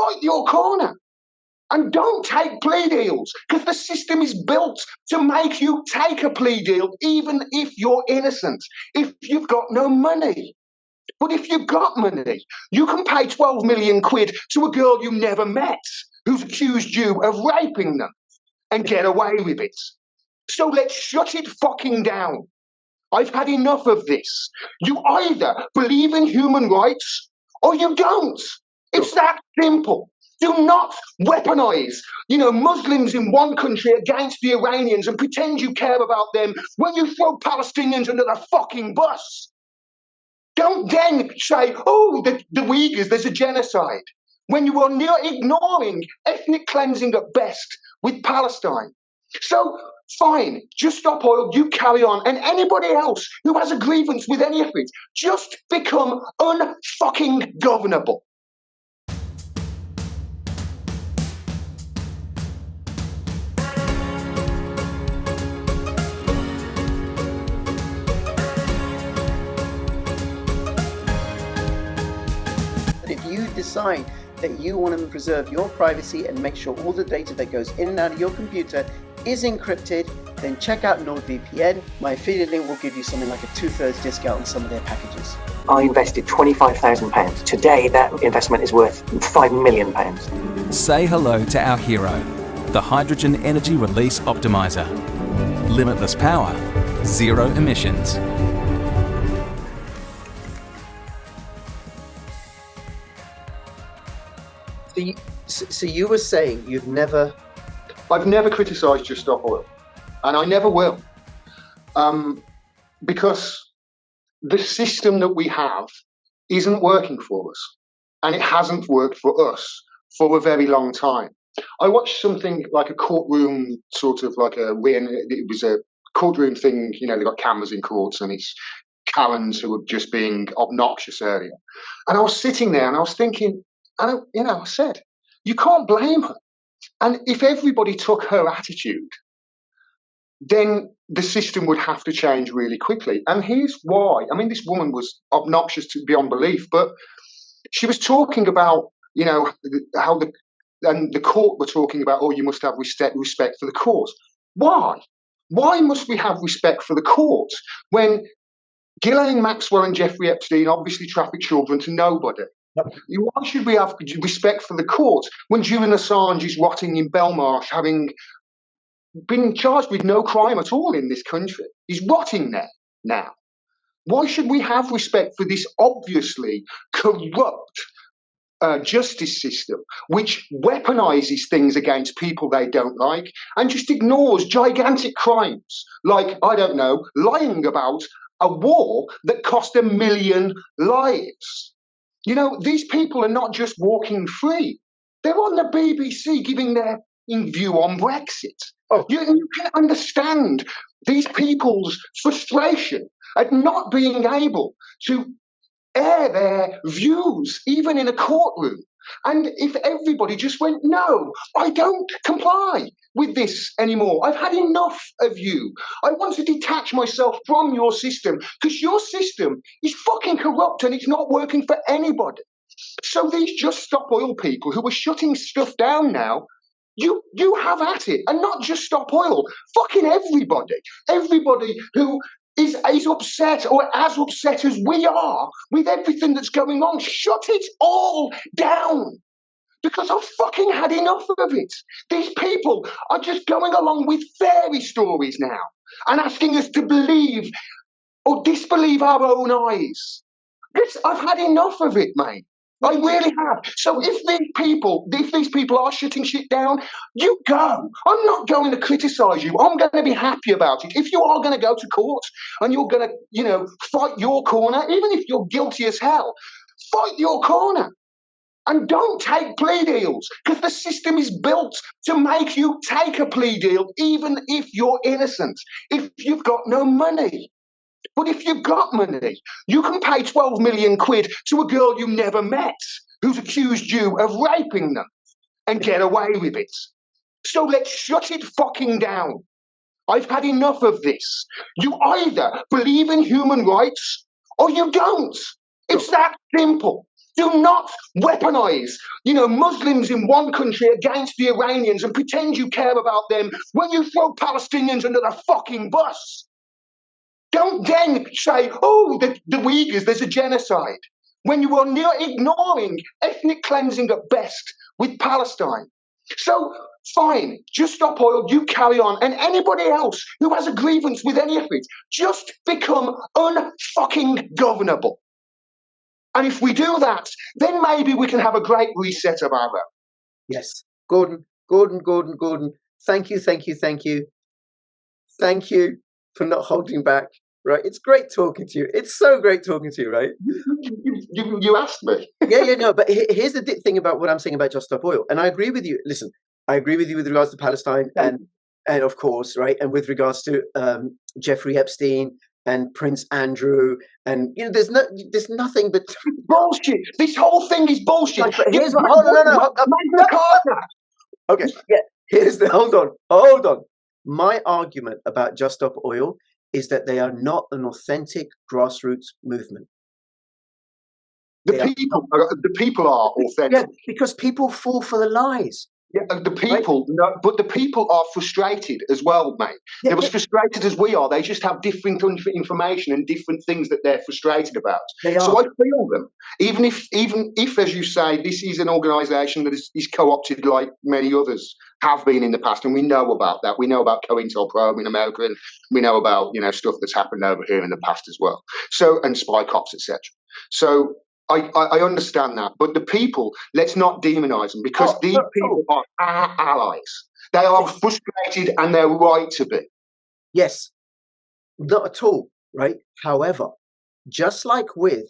fight your corner. And don't take plea deals, because the system is built to make you take a plea deal, even if you're innocent, if you've got no money. But if you've got money, you can pay 12 million quid to a girl you never met who's accused you of raping them and get away with it. So let's shut it fucking down. I've had enough of this. You either believe in human rights or you don't. It's that simple. Do not weaponize, Muslims in one country against the Iranians and pretend you care about them when you throw Palestinians under the fucking bus. Don't then say, oh, the Uyghurs, there's a genocide, when you are ignoring ethnic cleansing at best with Palestine. So, fine, just stop oil, you carry on, and anybody else who has a grievance with any of it, just become unfucking governable. If you decide that you want to preserve your privacy and make sure all the data that goes in and out of your computer is encrypted, then check out NordVPN. My affiliate link will give you something like a 2/3 discount on some of their packages. I invested £25,000. Today, that investment is worth £5 million. Say hello to our hero, the Hydrogen Energy Release Optimizer. Limitless power, zero emissions. So you were saying I've never criticised Just Stop Oil, and I never will, because the system that we have isn't working for us, and it hasn't worked for us for a very long time. I watched something like a courtroom, sort of like it was a courtroom thing, they got cameras in courts, and it's Karens who were just being obnoxious earlier. And I was sitting there and I was thinking, I said, you can't blame her. And if everybody took her attitude, then the system would have to change really quickly. And here's why. I mean, this woman was obnoxious to beyond belief, but she was talking about, how the court were talking about, oh, you must have respect for the court. Why? Why must we have respect for the court when Ghislaine Maxwell and Jeffrey Epstein obviously trafficked children to nobody? Yep. Why should we have respect for the court when Julian Assange is rotting in Belmarsh, having been charged with no crime at all in this country? He's rotting there now. Why should we have respect for this obviously corrupt justice system, which weaponizes things against people they don't like and just ignores gigantic crimes like, I don't know, lying about a war that cost 1 million lives? These people are not just walking free. They're on the BBC giving their view on Brexit. Oh. You can understand these people's frustration at not being able to air their views, even in a courtroom. And if everybody just went, no, I don't comply with this anymore. I've had enough of you. I want to detach myself from your system because your system is fucking corrupt and it's not working for anybody. So these Just Stop Oil people who are shutting stuff down now, you have at it. And not Just Stop Oil, fucking everybody. Everybody who is upset or as upset as we are with everything that's going on. Shut it all down. Because I've fucking had enough of it. These people are just going along with fairy stories now and asking us to believe or disbelieve our own eyes. I've had enough of it, mate. I really have. So if these people are shutting shit down, you go. I'm not going to criticize you. I'm going to be happy about it. If you are going to go to court and you're going to, fight your corner, even if you're guilty as hell, fight your corner. And don't take plea deals, because the system is built to make you take a plea deal, even if you're innocent, if you've got no money. But if you've got money, you can pay 12 million quid to a girl you never met who's accused you of raping them and get away with it. So let's shut it fucking down. I've had enough of this. You either believe in human rights or you don't. It's that simple. Do not weaponize, Muslims in one country against the Iranians and pretend you care about them when you throw Palestinians under the fucking bus. Don't then say, oh, the Uyghurs, there's a genocide, when you are ignoring ethnic cleansing at best with Palestine. So, fine, just stop oil, you carry on. And anybody else who has a grievance with any of it, just become unfucking governable. And if we do that, then maybe we can have a great reset of our own. Yes. Gordon. Thank you. Thank you for not holding back. Right? It's great talking to you. It's so great talking to you, right? You asked me. Yeah, no. But here's the thing about what I'm saying about Just Stop Oil. And I agree with you. Listen, I agree with you with regards to Palestine and of course, right? And with regards to Jeffrey Epstein and Prince Andrew, and there's nothing but bullshit. This whole thing is bullshit. But here's what. Hold on. Okay, yeah. Hold on. My argument about Just Stop Oil is that they are not an authentic grassroots movement. The people are authentic. Yeah, because people fall for the lies. Yeah, the people, right? No, but the people are frustrated as well, mate. Yeah, they're as frustrated as we are. They just have different information and different things that they're frustrated about. So I feel them. Even if, as you say, this is an organisation that is co-opted like many others have been in the past, and we know about that. We know about COINTELPRO in America, and we know about stuff that's happened over here in the past as well. So, and spy cops, etc. So I understand that, but the people, let's not demonize them, because these people are our allies. They are frustrated, and they're right to be. Yes, not at all, right? However, just like with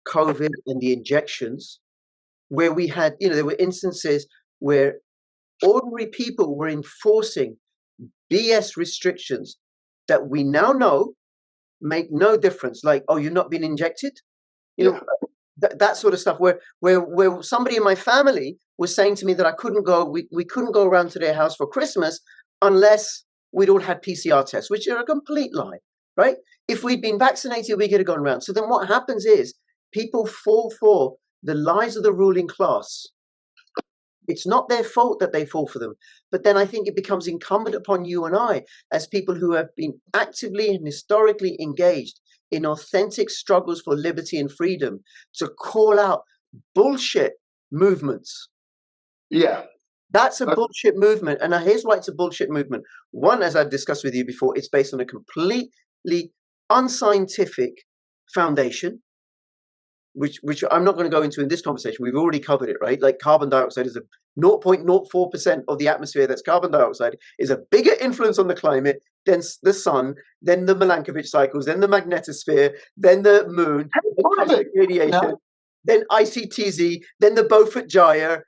COVID and the injections, where we had, there were instances where ordinary people were enforcing BS restrictions that we now know make no difference. Like, oh, you've not been injected? That sort of stuff, where somebody in my family was saying to me that I couldn't go, we couldn't go around to their house for Christmas unless we'd all had PCR tests, which are a complete lie, right? If we'd been vaccinated, we could have gone around. So then what happens is people fall for the lies of the ruling class. It's not their fault that they fall for them. But then I think it becomes incumbent upon you and I, as people who have been actively and historically engaged in authentic struggles for liberty and freedom, to call out bullshit movements. Yeah. That's a bullshit movement. And here's why it's a bullshit movement. One, as I've discussed with you before, it's based on a completely unscientific foundation, which I'm not going to go into in this conversation. We've already covered it, right? Like carbon dioxide is a 0.04% of the atmosphere that's carbon dioxide, is a bigger influence on the climate than the sun, then the Milankovitch cycles, then the magnetosphere, then the moon, then cosmic radiation, then ICTZ, then the Beaufort Gyre,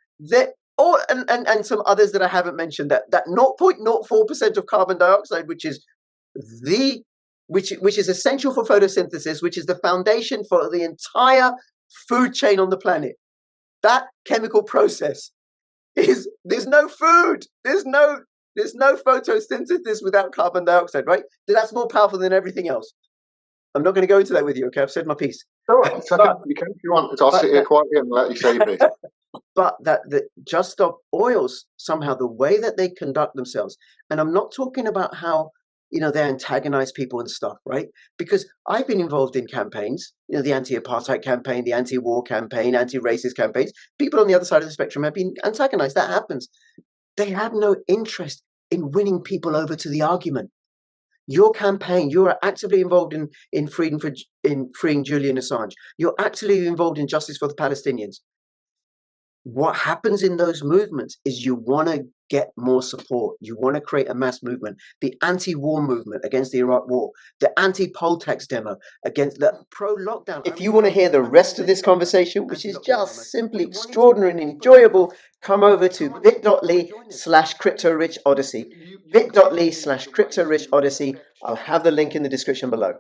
and some others that I haven't mentioned. That 0.04% of carbon dioxide, which is essential for photosynthesis, which is the foundation for the entire food chain on the planet. That chemical process there's no food, there's no photosynthesis without carbon dioxide, right? That's more powerful than everything else. I'm not going to go into that with you, okay? I've said my piece. All right, you can if you want. I'll sit here quietly and let you say your piece. But that Just Stop Oils, somehow the way that they conduct themselves, and I'm not talking about how they antagonize people and stuff, right? Because I've been involved in campaigns, the anti-apartheid campaign, the anti-war campaign, anti-racist campaigns. People on the other side of the spectrum have been antagonized. That happens. They have no interest in winning people over to the argument. Your campaign, you are actively involved in freeing Julian Assange. You're actively involved in justice for the Palestinians. What happens in those movements is you want to get more support. You want to create a mass movement. The anti-war movement against the Iraq war, the anti-poll tax demo against the pro-lockdown. If you want to hear the rest of this conversation, which is just simply extraordinary and enjoyable, come over to bit.ly/CryptoRichOdyssey. bit.ly/CryptoRichOdyssey. I'll have the link in the description below.